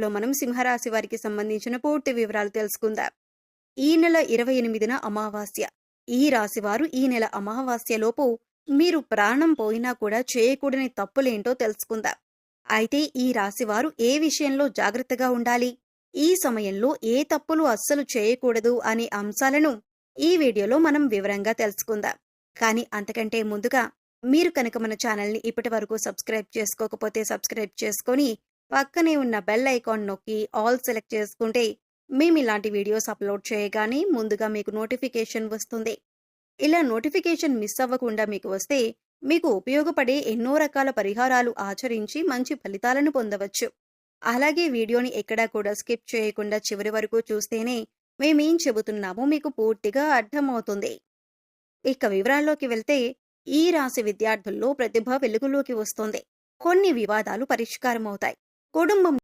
మనం సింహరాశి వారికి సంబంధించిన పూర్తి వివరాలు తెలుసుకుందాం. ఈ నెల 28న అమావాస్య. ఈ రాశివారు ఈ నెల అమావాస్యలోపు మీరు ప్రాణం పోయినా కూడా చేయకూడని తప్పులేంటో తెలుసుకుందాం. అయితే ఈ రాశివారు ఏ విషయంలో జాగ్రత్తగా ఉండాలి, ఈ సమయంలో ఏ తప్పులు అస్సలు చేయకూడదు అనే అంశాలను ఈ వీడియోలో మనం వివరంగా తెలుసుకుందాం. కానీ అంతకంటే ముందుగా మీరు కనుక మన ఛానల్ని ఇప్పటి వరకు సబ్స్క్రైబ్ చేసుకోకపోతే సబ్స్క్రైబ్ చేసుకొని పక్కనే ఉన్న బెల్ ఐకాన్ నొక్కి ఆల్ సెలెక్ట్ చేసుకుంటే మేము ఇలాంటి వీడియోస్ అప్లోడ్ చేయగానే ముందుగా మీకు నోటిఫికేషన్ వస్తుంది. ఇలా నోటిఫికేషన్ మిస్ అవ్వకుండా మీకు వస్తే మీకు ఉపయోగపడే ఎన్నో రకాల పరిహారాలు ఆచరించి మంచి ఫలితాలను పొందవచ్చు. అలాగే వీడియోని ఎక్కడా కూడా స్కిప్ చేయకుండా చివరి వరకు చూస్తేనే మేమేం చెబుతున్నామో మీకు పూర్తిగా అర్థమవుతుంది. ఇక వివరాల్లోకి వెళ్తే ఈ రాశి విద్యార్థుల్లో ప్రతిభ వెలుగులోకి వస్తుంది. కొన్ని వివాదాలు పరిష్కారం అవుతాయి. కుటుంబం